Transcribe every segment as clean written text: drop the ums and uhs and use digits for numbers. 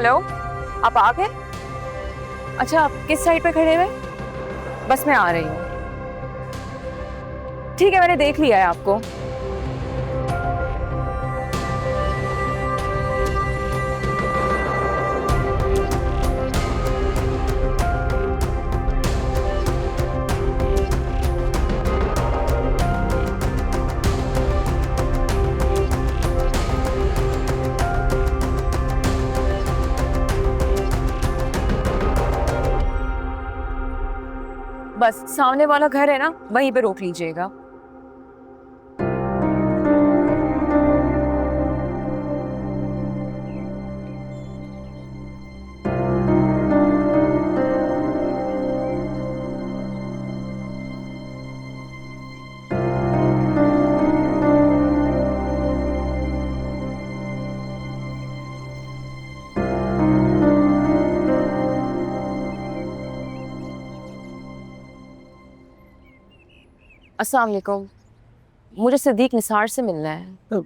Hello, आप आ गए? अच्छा, आप किस साइड पे खड़े हुए? बस मैं आ रही हूँ। ठीक है, मैंने देख लिया है आपको। बस सामने वाला घर है ना, वहीं पे रोक लीजिएगा। अस्सलाम वालेकुम, मुझे सिद्दीक निसार से मिलना है। तो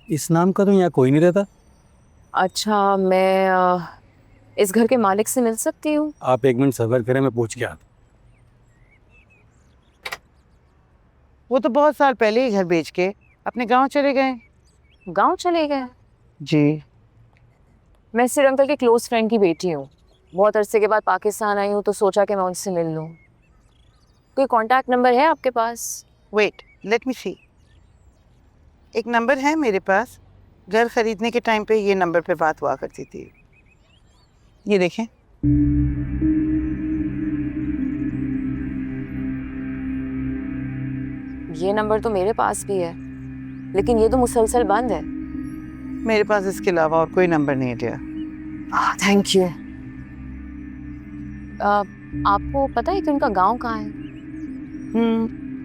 इस नाम का तो यहाँ कोई नहीं रहता। अच्छा, मैं इस घर के मालिक से मिल सकती हूँ? आप एक मिनट सब्र करें, मैं पूछ के आता वो तो बहुत साल पहले ही घर बेच के अपने गांव चले गए। गांव चले गए? जी। मैं सिर अंकल के क्लोज फ्रेंड की बेटी हूँ। बहुत अरसे के बाद पाकिस्तान आई हूँ तो सोचा कि मैं उनसे मिल लूँ। कोई कांटेक्ट नंबर है आपके पास? वेट, लेट मी सी। एक नंबर है मेरे पास। घर खरीदने के टाइम पे ये नंबर पे बात हुआ करती थी। ये देखें। ये नंबर तो मेरे पास भी है, लेकिन ये तो मुसलसल बंद है। मेरे पास इसके अलावा और कोई नंबर नहीं है डियर। Thank you. आपको पता है कि उनका गांव कहाँ है?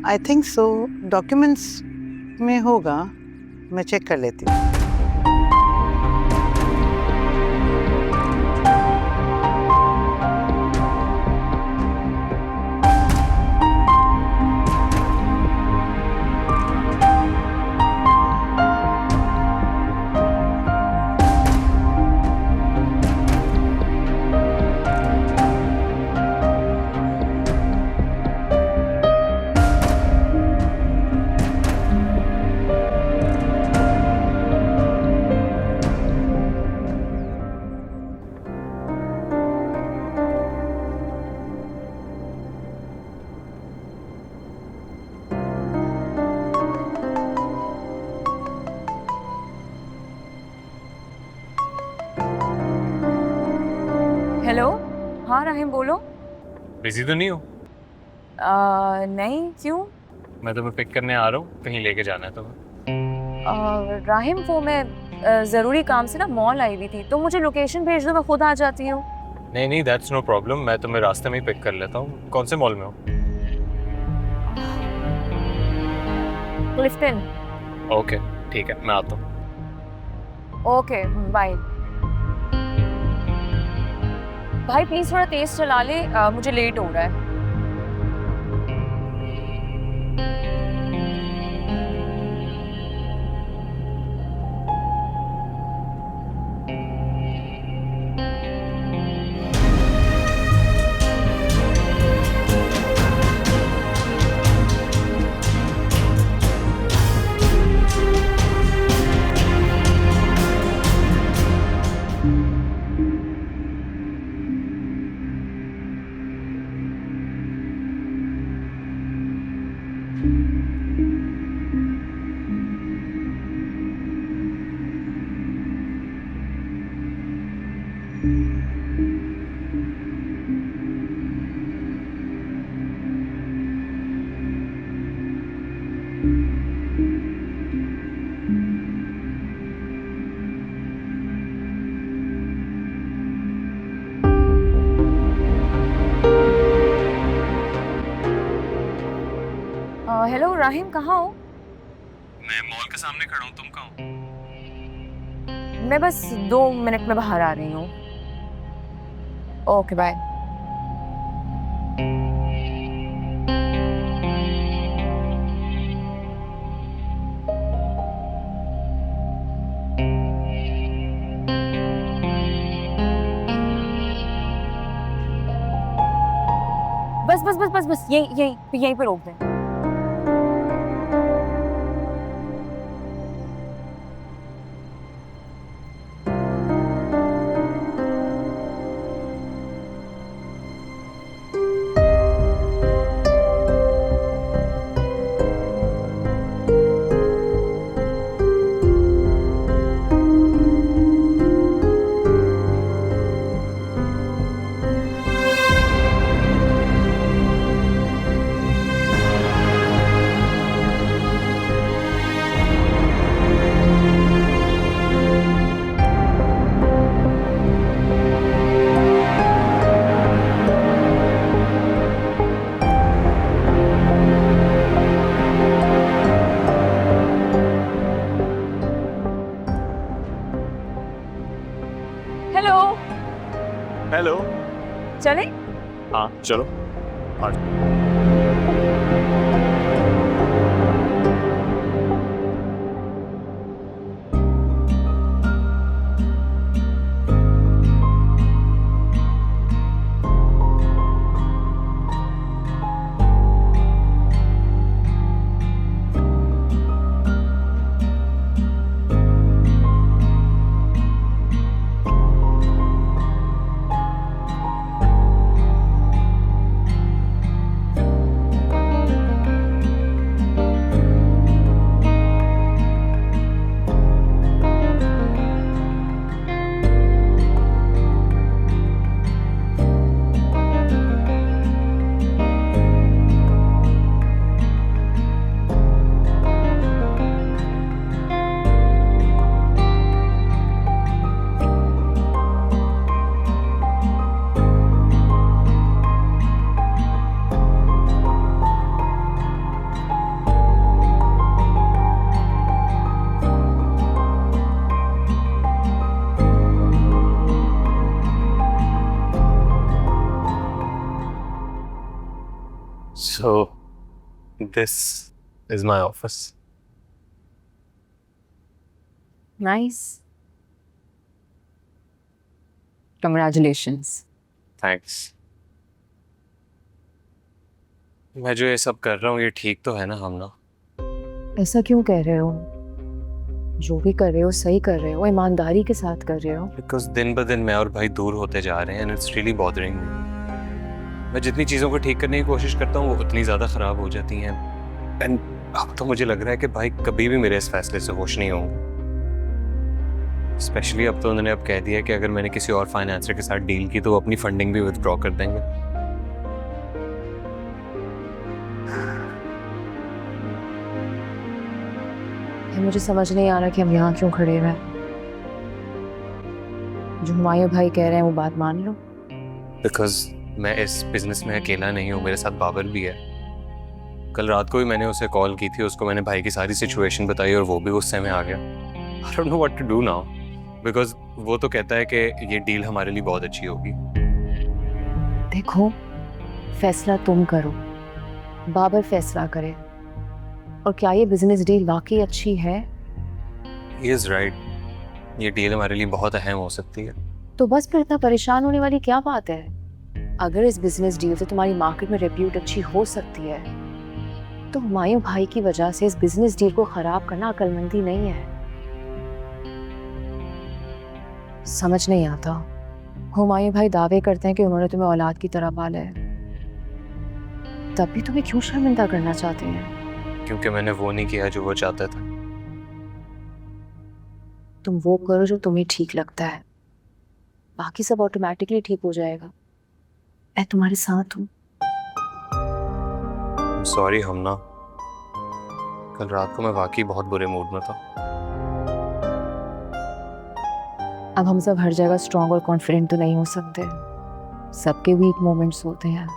I think so. डॉक्यूमेंट्स में होगा, मैं चेक कर लेती हूँ। हेलो, हाँ राहिम बोलो। बिजी तो नहीं हो? नहीं, क्यों? मैं तुम्हें पिक करने आ रहा हूँ, कहीं लेके जाना है तुम्हें। राहिम, वो मैं ज़रूरी काम से ना मॉल आई हुई थी, तो मुझे लोकेशन भेज दो, मैं खुद आ जाती हूँ। नहीं नहीं, दैट्स नो प्रॉब्लम, मैं तुम्हें रास्ते में ही पिक कर लेता हूँ। कौन से मॉल में हो? क्लिफ्टन। ओके ठीक है, मैं आता हूँ। Okay, bye. भाई प्लीज थोड़ा तेज चला ले, मुझे लेट हो रहा है। हेलो राहिम, कहाँ हो? मैं मॉल के सामने खड़ा हूँ, तुम कहाँ हो? मैं बस 2 मिनट में बाहर आ रही हूँ। Okay, bye. बस यही यही यहीं पे रोक दें। Hello, hello. चले? हाँ चलो। So, this is my office. Nice. Congratulations. Thanks. मैं जो ये सब कर रहा हूँ ये ठीक तो है ना हम ना? ऐसा क्यों कह रहे हो? जो भी कर रहे हो सही कर रहे हो, ईमानदारी के साथ कर रहे हो। Because दिन ब दिन मैं और भाई दूर होते जा रहे हैं and it's really bothering me. मैं जितनी चीज़ों को ठीक करने की कोशिश करता हूँ वो उतनी ज़्यादा ख़राब हो जाती हैं। एंड अब तो मुझे लग रहा है कि भाई कभी भी मेरे इस फैसले से होश नहीं होंगे। स्पेशली अब तो उन्होंने अब कह दिया कि अगर मैंने किसी और फाइनेंसर के साथ डील की तो वो अपनी फंडिंग भी विथड्रॉ कर देंगे। ये मुझे समझ नहीं आ रहा कि हम यहाँ क्यों खड़े हुए हैं। जो हुमायूं भाई कह रहे हैं वो बात मान लो। बिकॉज मैं इस बिजनेस में अकेला नहीं हूँ, मेरे साथ बाबर भी है। कल रात को भी मैंने उसे कॉल की थी, उसको मैंने भाई की सारी सिचुएशन बताई और वो भी गुस्से में आ गया। I don't know what to do now because वो तो कहता है कि ये डील हमारे लिए बहुत अच्छी होगी। देखो, फैसला तुम करो, बाबर फैसला करे। और क्या ये बिजनेस डील वाकई अच्छी है? ही इज राइट, ये डील हमारे लिए बहुत अहम हो सकती है। तो बस फिर इतना परेशान होने वाली क्या बात है? अगर इस बिजनेस डील से तुम्हारी मार्केट में रेप्यूट अच्छी हो सकती है तो हुमायूं भाई की वजह से इस बिजनेस डील को खराब करना अक्लमंदी नहीं है। समझ नहीं आता, हुमायूं भाई दावे करते हैं कि उन्होंने तुम्हें औलाद की तरह पाला है, तब भी तुम्हें क्यों शर्मिंदा करना चाहते हैं? क्योंकि मैंने वो नहीं किया जो वो चाहता था। तुम वो करो जो तुम्हें ठीक लगता है, बाकी सब ऑटोमेटिकली ठीक हो जाएगा। मैं तुम्हारे साथ हूँ। सॉरी हमना, कल रात को मैं वाकई बहुत बुरे मूड में था। अब हम सब हर जगह स्ट्रांग और कॉन्फिडेंट तो नहीं हो सकते, सबके वीक मोमेंट्स होते हैं।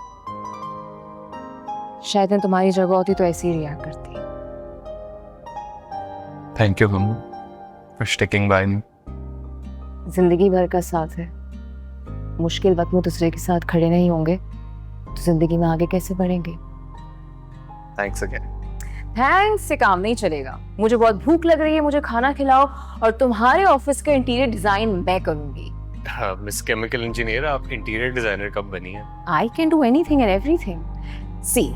शायद मैं तुम्हारी जगह होती तो ऐसे ही रिएक्ट करती। Thank you Hamna for sticking by me. जिंदगी भर का साथ है, मुश्किल वक्त में दूसरे के साथ खड़े नहीं होंगे तो जिंदगी में आगे कैसे बढ़ेंगे? Thanks again. थैंक्स से काम नहीं चलेगा। मुझे बहुत भूख लग रही है, मुझे खाना खिलाओ और तुम्हारे ऑफिस का इंटीरियर डिजाइन मैं करूंगी। मिस केमिकल इंजीनियर, आप इंटीरियर डिजाइनर कब बनी है? I can do anything and everything. See.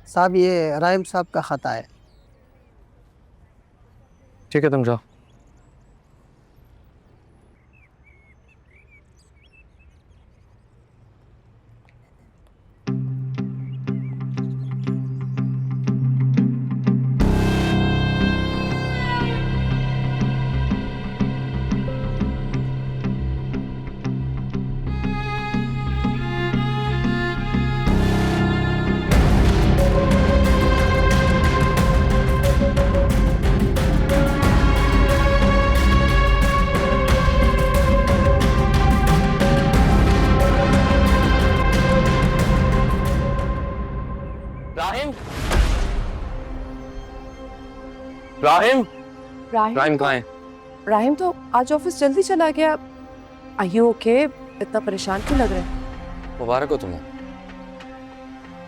साहब ये राहिम साहब का खाता है। ठीक है, तुम जाओ। राहिम, राहिम, राहिम कहाँ है? राहिम तो आज ऑफिस जल्दी चला गया। Are you okay? इतना परेशान क्यों लग रहे हैं? मुबारक हो तुम्हें,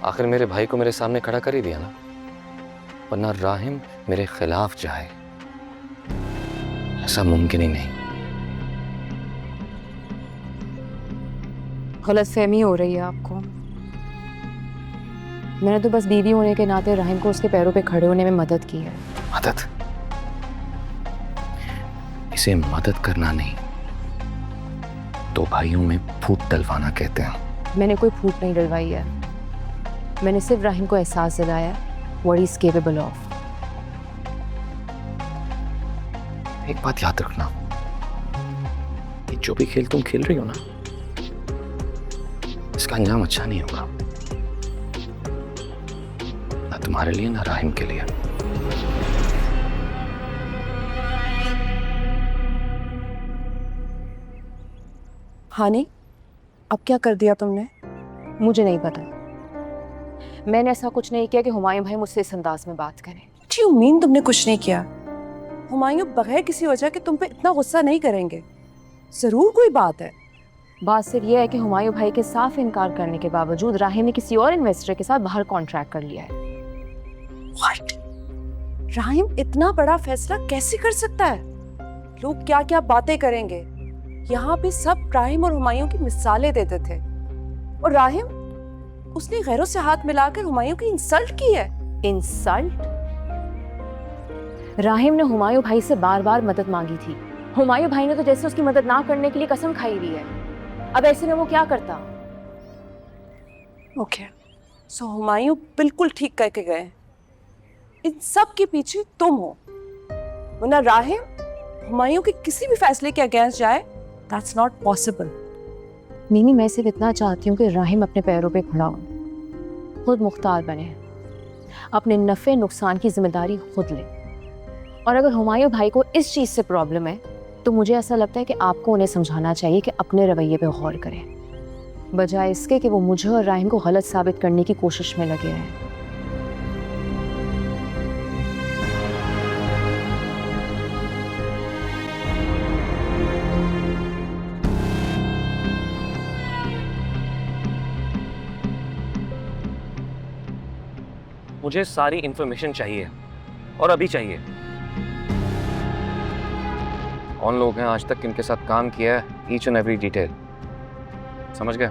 आखिर मेरे भाई को मेरे सामने खड़ा कर ही दिया ना, वरना राहिम मेरे खिलाफ जाए ऐसा मुमकिन ही नहीं। गलतफहमी हो रही है आपको। मैंने तो बस बीवी होने के नाते राहिम को उसके पैरों पे खड़े होने में मदद की है। मदद? इसे मदद करना नहीं, दो भाइयों में फूट डलवाना कहते हैं। मैंने कोई फूट नहीं डलवाई है, मैंने सिर्फ राहिम को एहसास दिलाया what he is capable of. एक बात याद रखना, ये जो भी खेल तुम खेल रही हो ना, इसका अंजाम अच्छा नहीं होगा, ना तुम्हारे लिए ना राहिम के लिए। हानि, अब क्या कर दिया तुमने? मुझे नहीं पता, मैंने ऐसा कुछ नहीं किया कि हुमायूं भाई मुझसे इस अंदाज में बात करें। What do you mean तुमने कुछ नहीं किया? हुमायूं बगैर किसी वजह के तुम पे इतना गुस्सा नहीं करेंगे, जरूर कोई बात है। बात सिर्फ यह है कि हुमायूं भाई के साफ इनकार करने के बावजूद राहिम ने किसी और इन्वेस्टर के साथ बाहर कॉन्ट्रैक्ट कर लिया है। What? राहिम इतना बड़ा फैसला कैसे कर सकता है? लोग क्या क्या बातें करेंगे। यहाँ पे सब राहिम और हुमायूं की मिसालें देते थे, और राहिम उसने गैरों से हाथ मिलाकर हुमायूं की इंसल्ट की है। इंसल्ट? राहिम ने हुमायूं भाई से बार बार मदद मांगी थी, हुमायूं भाई ने तो जैसे उसकी मदद ना करने के लिए कसम खाई हुई है। अब ऐसे में वो क्या करता? ओके, सो हुमायूं बिल्कुल ठीक करके गए, इन सब के पीछे तुम हो, वरना राहिम हुमायूं के किसी भी फैसले के अगेंस्ट जाए, दैट्स नॉट पॉसिबल। मीनी, मैं सिर्फ इतना चाहती हूँ कि राहिम अपने पैरों पे खड़ा हो, खुद मुख्तार बने, अपने नफ़े नुकसान की जिम्मेदारी खुद ले। और अगर हुमायूं भाई को इस चीज़ से प्रॉब्लम है तो मुझे ऐसा लगता है कि आपको उन्हें समझाना चाहिए कि अपने रवैये पे गौर करें, बजाय इसके कि वो मुझे और राहिम को गलत साबित करने की कोशिश में लगे हैं। मुझे सारी इंफॉर्मेशन चाहिए, और अभी चाहिए। कौन लोग हैं आज तक किनके साथ काम किया है, ईच एंड एवरी डिटेल, समझ गए?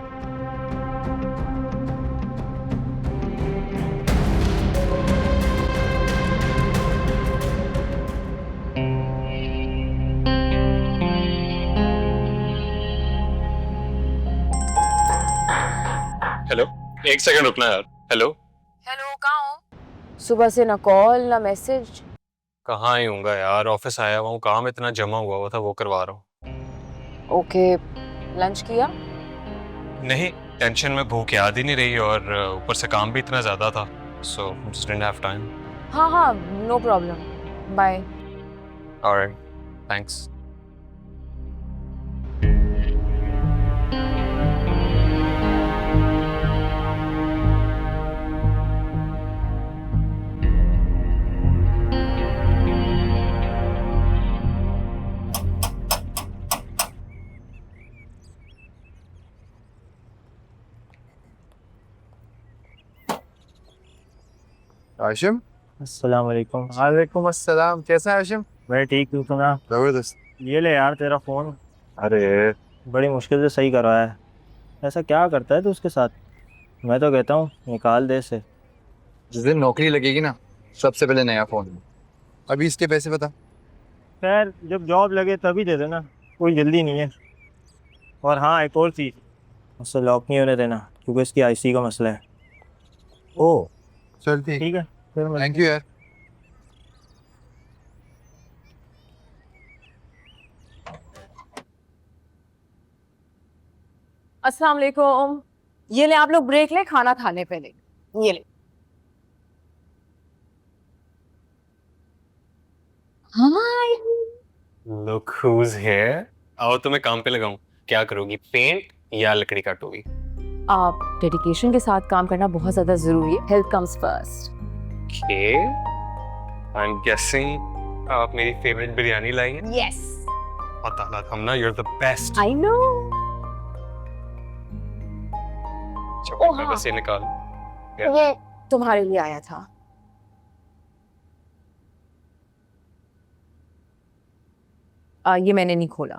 हेलो, एक सेकंड रुकना यार। हेलो, हेलो, कहाँ हो? सुबह से ना कॉल ना मैसेज। कहाँ ही हूँगा यार, ऑफिस आया हुआ हूँ, काम इतना जमा हुआ था वो करवा रहा हूँ। ओके, लंच किया? नहीं, टेंशन में भूख याद ही नहीं रही और ऊपर से काम भी इतना ज्यादा था, so just didn't have time. हाँ हाँ, no problem, bye. Alright, thanks. Ashim. अस्सलाम वालेकुम। वालेकुम अस्सलाम, कैसा है आशिम? मैं ठीक हूँ, सुना। जबरदस्त। ये ले यार तेरा फ़ोन, अरे बड़ी मुश्किल से सही करवाया है। ऐसा क्या करता है तू उसके साथ? मैं तो कहता हूँ निकाल दे इसे। जिस दिन नौकरी लगेगी ना, सबसे पहले नया फोन। अभी इसके पैसे बता। खैर जब जॉब लगे तभी दे देना, कोई जल्दी नहीं है। और हाँ, एक और चीज़, उससे लॉक नहीं होने देना क्योंकि इसकी आईसी का मसला है। ओ चल ठीक। ठीक है, फिर मिलते थैंक यू यार। अस्सलाम वालेकुम। ये ले, आप लोग ब्रेक लें, खाना खाने पहले। ये ले। हाय। Look who's here. आओ तुम्हें काम पे लगाऊं। क्या करोगी, पेंट या लकड़ी काटोगी? आप डेडिकेशन के साथ काम करना बहुत ज्यादा जरूरी है। Health comes first. Okay, I am guessing आप मेरी फेवरेट बिरयानी लाई हैं। यस, पता लगा Hamna, you are the best. I know. चलो हाँ। बस ये निकाल। ये तुम्हारे लिए आया था। ये मैंने नहीं खोला।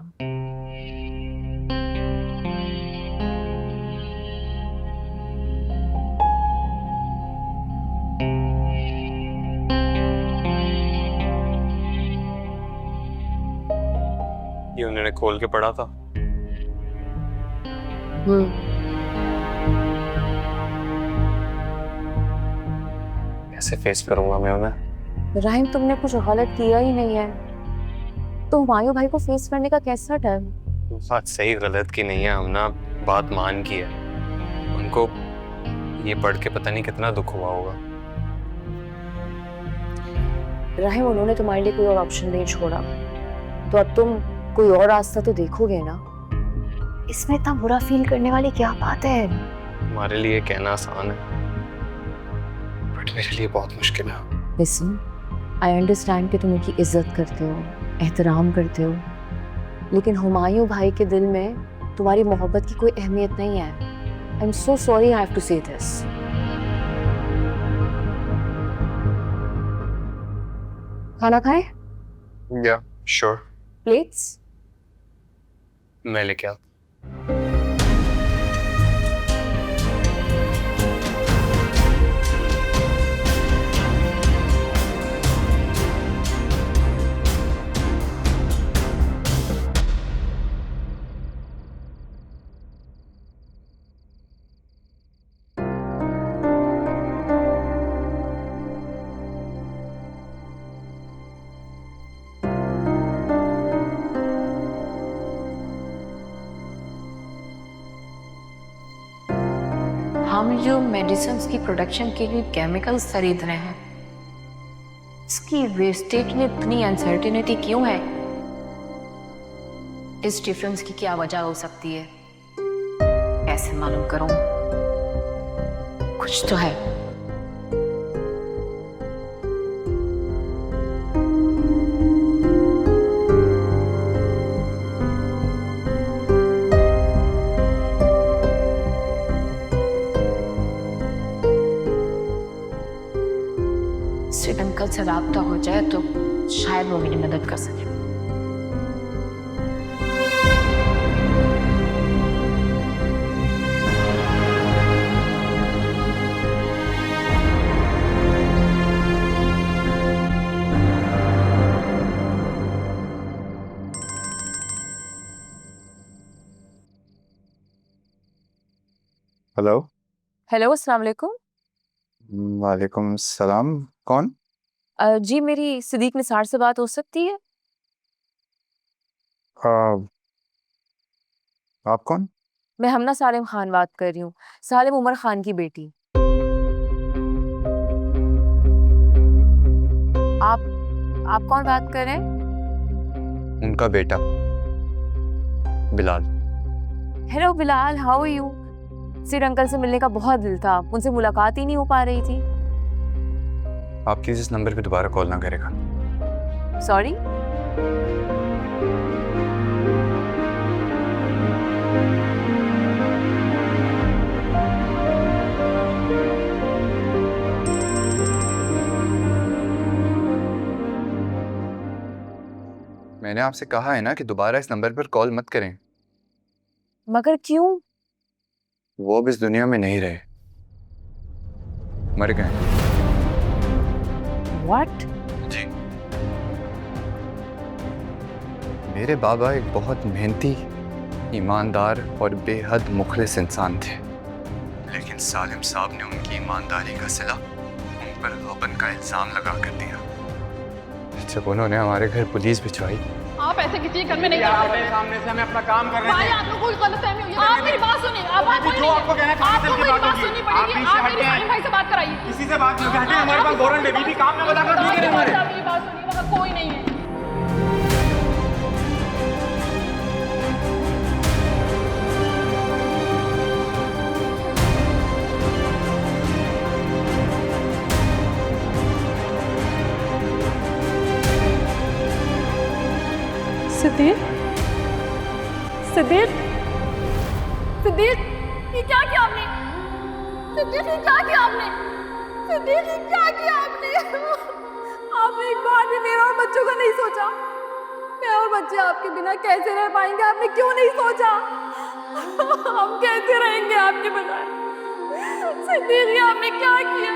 ये उन्होंने खोल के पढ़ा था। कैसे फेस करूंगा मैं उन्हें? राहिम, तुमने कुछ गलत किया ही नहीं है, तो हुमायूं भाई को फेस करने का कैसा डर? बात सही गलत की नहीं है हमना, बात मान की है। उनको ये पढ़ के पता नहीं कितना दुख हुआ होगा। राहिम, उन्होंने तुम्हारे लिए कोई और ऑप्शन नहीं छोड़ा, तो अब तुम कोई और रास्ता तो देखोगे ना। इसमें इतना बुरा फील करने वाली क्या बात है? हमारे लिए कहना आसान है, बट मेरे लिए बहुत मुश्किल है। लिसन, आई अंडरस्टैंड कि तुम उनकी इज्जत करते हो, एहतराम करते हो, लेकिन हुमायूं भाई के दिल में तुम्हारी मोहब्बत की कोई अहमियत नहीं है। I am so sorry, I have to say this. खाना खाए? या श्योर, प्लेट्स? मैं लेके आता। हम जो मेडिसिन की प्रोडक्शन के लिए केमिकल्स खरीद रहे हैं, इसकी वेस्टेज में इतनी अनसर्टेनिटी क्यों है? इस डिफरेंस की क्या वजह हो सकती है? कैसे मालूम करूं? कुछ तो है। सिर्फ अंकल से राब्ता हो जाए तो शायद वो मेरी मदद कर सके। हेलो। हेलो, अस्सलाम वालेकुम। वालेकुम सलाम। कौन? जी मेरी सिद्दीक निसार से बात हो सकती है? आप कौन? मैं हमना सालिम खान बात कर रही हूँ, सालिम उमर खान की बेटी। आप कौन बात कर रहे हैं? उनका बेटा Bilal. Hello Bilal, how are you? Sid uncle से मिलने का बहुत दिल था, उनसे मुलाकात ही नहीं हो पा रही थी। आप प्लीज इस नंबर पे दोबारा कॉल ना करेगा। सॉरी। मैंने आपसे कहा है ना कि दोबारा इस नंबर पर कॉल मत करें। मगर क्यों? वो अब इस दुनिया में नहीं रहे, मर गए। व्हाट? जी। मेरे बाबा एक बहुत मेहनती, ईमानदार और बेहद मुखलिस इंसान थे, लेकिन सालिम साहब ने उनकी ईमानदारी का सिला उन पर गबन का इल्जाम लगा कर दिया। जब उन्होंने हमारे घर पुलिस भिजवाई। आप ऐसे किसी घर में नहीं जा सकते। सामने से हमें अपना काम कर रहे हैं। आपको कोई गलतफहमी हुई है। आप मेरी बात सुनिए। आप जो आपको कहना है आपको मेरी बात सुननी पड़ेगी। आप मेरी सालिम भाई से बात कराइए। किसी से बात नहीं करते, हमारे पास गौरन बेबी भी काम में बताकर ठीक है हमारे। आप मेरी बात सुनिए, वहाँ कोई नहीं है। सिद्दीक, सिद्दीक, सिद्दीक, ये क्या किया आपने? सिद्दीक, ये क्या किया आपने? सिद्दीक, ये क्या किया आपने? आपने एक बार भी मेरा और बच्चों का नहीं सोचा। मैं और बच्चे आपके बिना कैसे रह पाएंगे? आपने क्यों नहीं सोचा? हम कैसे रहेंगे आपके बगैर? सिद्दीक, ये आपने क्या किया?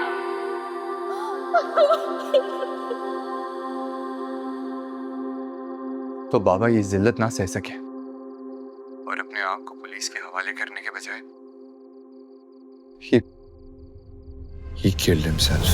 तो बाबा ये जिल्लत ना सह सके और अपने आप को पुलिस के हवाले करने के बजाय he killed himself.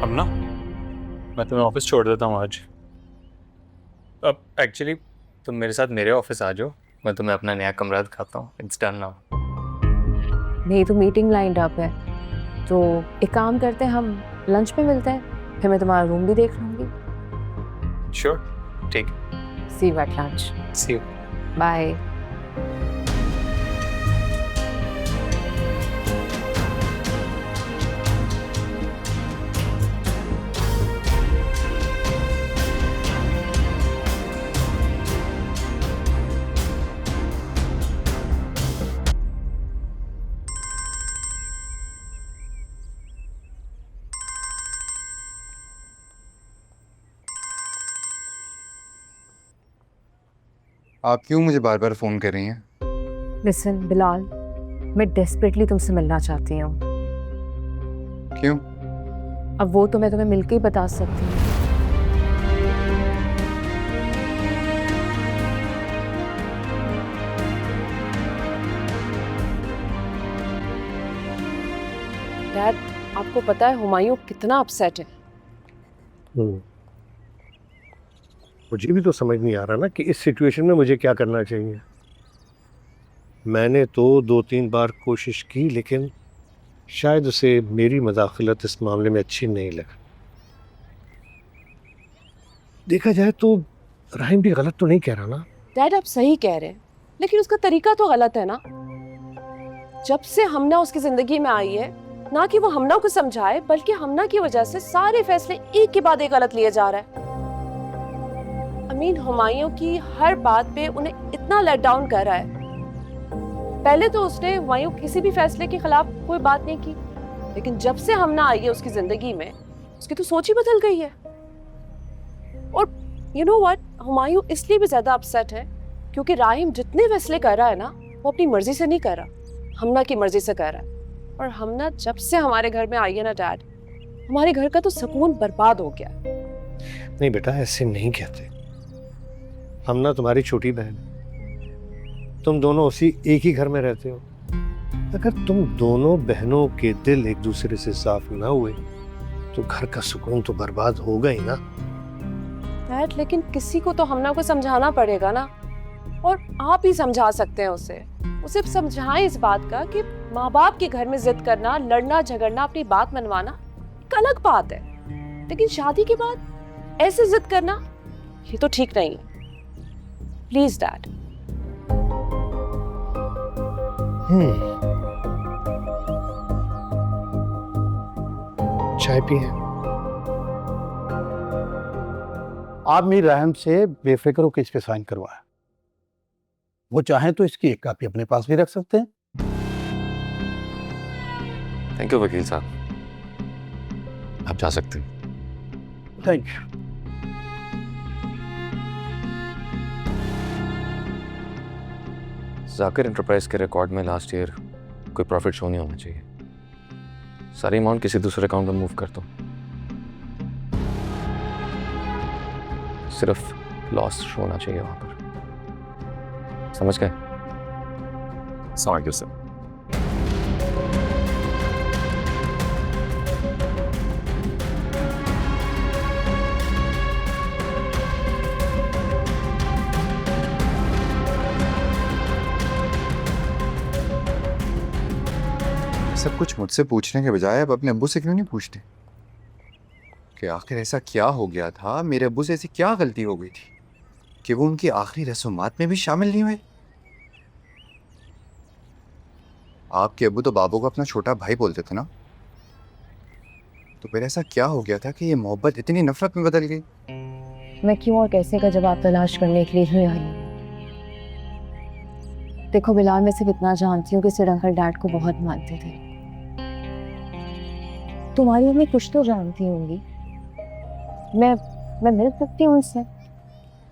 अब ना मैं तुम्हें ऑफिस छोड़ देता हूँ आज। अब एक्चुअली तुम मेरे साथ मेरे ऑफिस आ जाओ, मैं तुम्हें अपना नया कमरा दिखाता हूँ। It's done now. नहीं तो मीटिंग लाइंड अप है, तो एक काम करते हैं, हम लंच पे मिलते हैं, फिर मैं तुम्हारा रूम भी देख लूँगी। श्योर, ठीक। See you at lunch. See you. Bye. आप क्यों मुझे बार बार फोन कर रही हैं? लिसन बिलाल, मैं डेस्परेटली तुमसे मिलना चाहती हूँ। क्यों? अब वो तो मैं तुम्हें मिलके ही बता सकती हूँ। डैड, आपको पता है हुमायूं कितना अपसेट है? मुझे भी तो समझ नहीं आ रहा ना कि इस सिचुएशन में मुझे क्या करना चाहिए। मैंने तो 2-3 बार कोशिश की, लेकिन शायद उसे मेरी मदाखलत इस मामले में अच्छी नहीं लगी। देखा जाए तो राहिम भी गलत तो नहीं कह रहा ना। डैड आप सही कह रहे हैं, लेकिन उसका तरीका तो गलत है ना। जब से हमना उसकी जिंदगी में आई है, ना कि वो हमना को समझाए, बल्कि हमना की वजह से सारे फैसले एक के बाद एक गलत लिए जा रहा है। अमीन हुमायूं की हर बात पे उन्हें इतना लेट डाउन कर रहा है। पहले तो उसने हुमायूं किसी भी फैसले के खिलाफ कोई बात नहीं की, लेकिन जब से हमना आई है उसकी जिंदगी में, उसकी तो सोच ही बदल गई है। और यू नो व्हाट, हुमायूं इसलिए भी ज्यादा अपसेट है क्योंकि राहिम जितने फैसले कर रहा है ना, वो अपनी मर्जी से नहीं कर रहा, हमना की मर्जी से कर रहा है। और हमना जब से हमारे घर में आई है ना डैड, हमारे घर का तो सुकून बर्बाद हो गया। नहीं बेटा, ऐसे नहीं कहते। हमना तुम्हारी छोटी बहन है, तुम दोनों उसी एक ही घर में रहते हो। अगर तुम दोनों बहनों के दिल एक दूसरे से साफ ना हुए तो घर का सुकून तो बर्बाद होगा ही ना। डैड लेकिन किसी को तो हमना को समझाना पड़ेगा ना, और आप ही समझा सकते हैं उसे समझाएं इस बात का कि माँ बाप के घर में जिद करना, लड़ना झगड़ना, अपनी बात मनवाना एक अलग बात है, लेकिन शादी के बाद ऐसे जिद करना ये तो ठीक नहीं है। Please dad. चाय पिए। आप मीर रहम से बेफिक्र होकर इस पे साइन करवाएं। वो चाहें तो इसकी एक कॉपी अपने पास भी रख सकते हैं। थैंक यू वकील साहब, आप जा सकते हैं। Thank you. जाकिर एंटरप्राइज के रिकॉर्ड में लास्ट ईयर कोई प्रॉफिट शो नहीं होना चाहिए। सारी अमाउंट किसी दूसरे अकाउंट में मूव कर दो, सिर्फ लॉस शो होना चाहिए वहां पर। समझ गए? समझ गए सर। सब कुछ मुझसे पूछने के बजाय अब अपने अब्बू से क्यों नहीं पूछते कि आखिर ऐसा क्या हो गया था, मेरे अब्बू से ऐसी क्या गलती हो गई थी कि वो उनकी आखिरी रस्मात में भी शामिल नहीं हुए। आपके अब्बू तो बाबू को अपना छोटा भाई बोलते थे ना, तो फिर ऐसा क्या हो गया था कि ये मोहब्बत इतनी नफरत में बदल गई? मैं क्यों और कैसे का जवाब तलाश करने के लिए ही आई हूँ। देखो बिलाल, मैं सिर्फ इतना जानती हूँ कि सिर अंकल डैड को बहुत मानते थे। तुम्हारी मम्मी कुछ तो जानती होंगी। मैं मिल सकती हूँ उससे।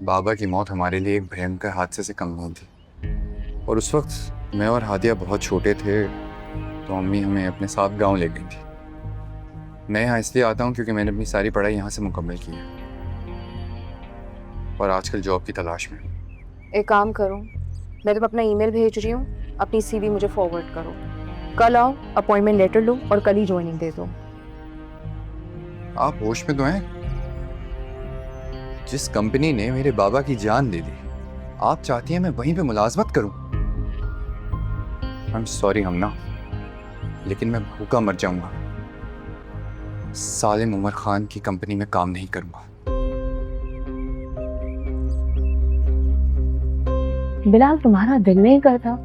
बाबा की मौत हमारे लिए एक भयंकर हादसे से कम नहीं थी, और उस वक्त मैं और हादिया बहुत छोटे थे, तो अम्मी हमें अपने साथ गांव ले गई थी। मैं यहाँ इसलिए आता हूँ क्योंकि मैंने अपनी सारी पढ़ाई यहाँ से मुकम्मल की है और आजकल जॉब की तलाश में। एक काम करो, मैं तुम्हें अपना ईमेल भेज रही हूँ, अपनी सीवी मुझे फॉरवर्ड करो। कल आओ, अपॉइंटमेंट लेटर लो और कल ही ज्वाइनिंग दे दो। आप होश में तो हैं? जिस कंपनी ने मेरे बाबा की जान ले ली, आप चाहती हैं मैं वहीं पे मुलाजमत करूं? आई एम सॉरी हमना, लेकिन मैं भूखा मर जाऊंगा। सालिम उमर खान की कंपनी में काम नहीं करूंगा। बिलाल, तुम्हारा दिल नहीं करता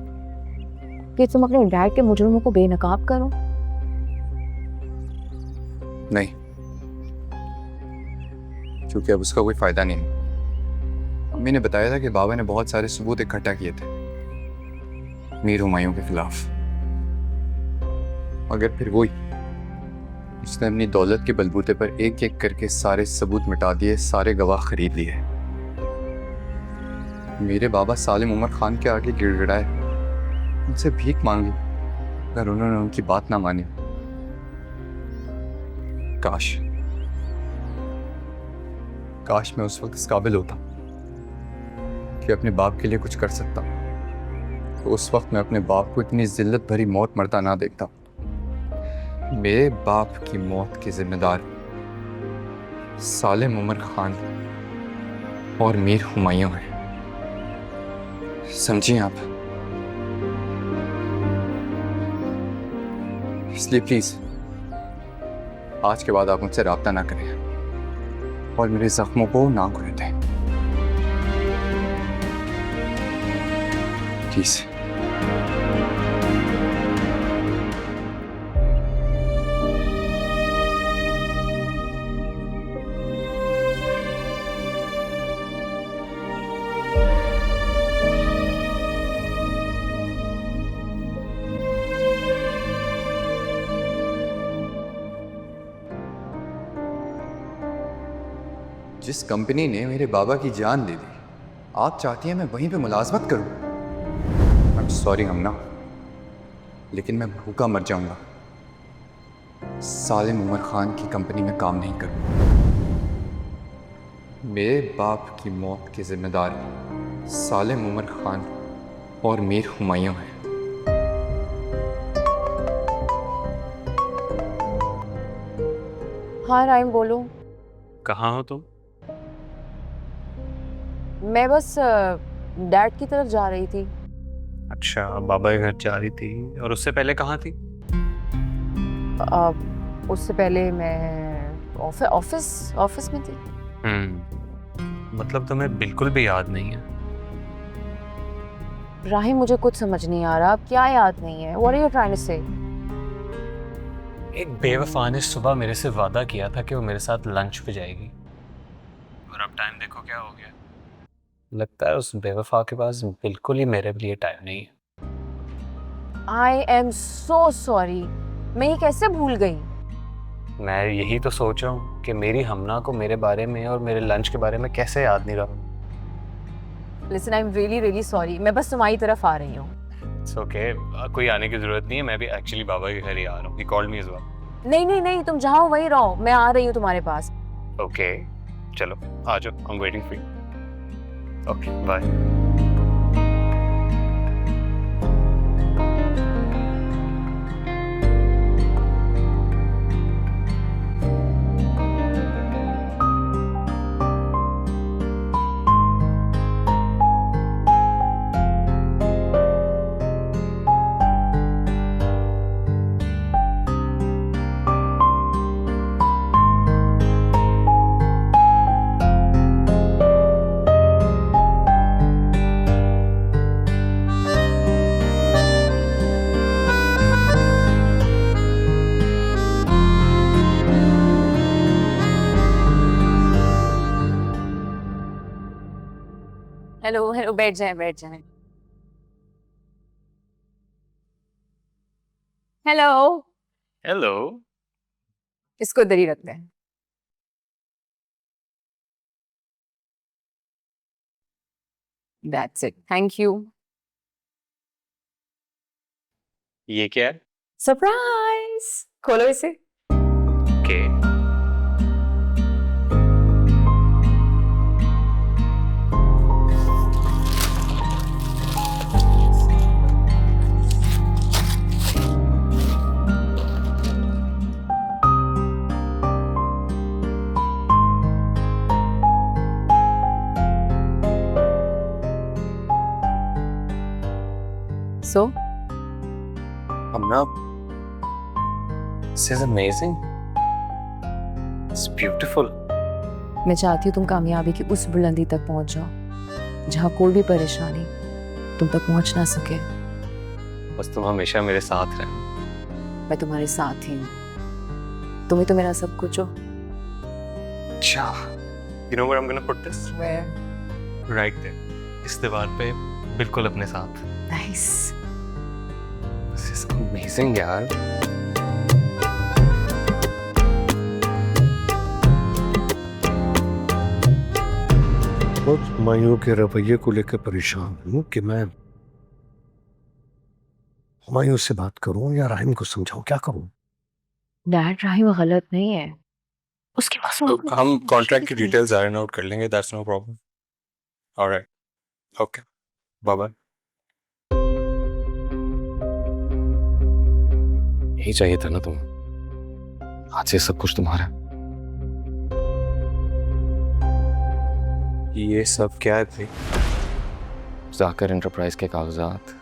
कि तुम अपने डैड के मुजरिमों को बेनकाब करो? नहीं, क्योंकि अब उसका कोई फायदा नहीं है। अम्मी ने बताया था कि बाबा ने बहुत सारे सबूत इकट्ठा किए थे मीर हुमायूं के खिलाफ, मगर फिर वही उसने अपनी दौलत के बलबूते पर एक एक करके सारे सबूत मिटा दिए, सारे गवाह खरीद लिए। मेरे बाबा सालिम उमर खान के आगे गिड़गिड़ाए, उनसे भीख मांगी, अगर उन्होंने उनकी बात ना मानी। काश मैं उस वक्त इस काबिल होता कि अपने बाप के लिए कुछ कर सकता, तो उस वक्त मैं अपने बाप को इतनी जिल्लत भरी मौत मरता ना देखता। मेरे बाप की मौत के जिम्मेदार सालिम उमर खान और मीर हुमायूं हैं, समझिए आप। इसलिए प्लीज आज के बाद आप मुझसे रब्ता ना करें और मेरे जख्मों को ना खुले दें प्लीज। जिस कंपनी ने मेरे बाबा की जान ले ली, आप चाहती हैं मैं वहीं पे मुलाजमत करूं? आई एम सॉरी हमना, लेकिन मैं भूखा मर जाऊंगा। सालिम उमर खान की कंपनी में काम नहीं करूंगा। मेरे बाप की मौत के जिम्मेदार सालिम उमर खान और मीर हुमायूं हैं। हाँ राइम बोलो। कहाँ हो तुम? मैं बस डैड की तरफ जा रही थी। अच्छा, बाबा के घर जा रही थी। और उससे पहले कहाँ थी? उससे पहले मैं ऑफिस में थी। मतलब तुम्हें बिल्कुल भी याद नहीं है? राहिम मुझे कुछ समझ नहीं आ रहा, क्या याद नहीं है? What are you trying to say? एक बेवफा ने सुबह मेरे से वादा किया था कि वो मेरे साथ लंच पे जाएगी, और अब टाइम देखो क्या हो गया। लगता है उस बेवफा के पास बिल्कुल ही मेरे लिए टाइम नहीं है। I am so sorry, मैं ये कैसे भूल गई? मैं यही तो सोच रहा हूँ कि मेरी हमना को मेरे बारे में और मेरे लंच के बारे में कैसे याद नहीं रहा। Listen, I'm really sorry, मैं बस तुम्हारी तरफ आ रही हूँ। It's okay, कोई आने की जरूरत नहीं है। मैं भी एक्चुअली बाबा के घर ही आ रहा हूँ। He called me as well. नहीं, तुम जहाँ हो वहीं रहो, मैं आ रही हूँ तुम्हारे पास। Okay, चलो आ जाओ। I'm waiting for you. Okay, bye. Hello, बैठ जाए। हेलो, इसको इधर ही रखते हैं। That's it, thank you. ये क्या है? सरप्राइज, खोलो इसे। Okay. So, Amna, this is amazing. It's beautiful. मैं चाहती हूँ तुम कामयाबी की उस बुलंदी तक पहुँच जाओ जहाँ कोई भी परेशानी तुम तक पहुँच ना सके। बस तुम हमेशा मेरे साथ रहना। मैं तुम्हारे साथ ही हूँ, तुम ही तो मेरा सब कुछ हो। अच्छा, you know where I'm gonna put this? Where? Right there. इस दीवार पे बिल्कुल अपने साथ। Nice. This is amazing यार। बहुत हुमायूं के रवैये को लेकर परेशान हूँ कि मैं हुमायूं से बात करूं या राहिम को समझाऊं, क्या करूं? डैड, राहिम गलत नहीं है, उसके पास हम कॉन्ट्रैक्ट की डिटेल्स आयरन आउट कर लेंगे। That's no problem. All right. Okay. Bye bye. यही चाहिए था ना तुम। आज से सब कुछ तुम्हारा। ये सब क्या थे? जाकर एंटरप्राइज के कागजात,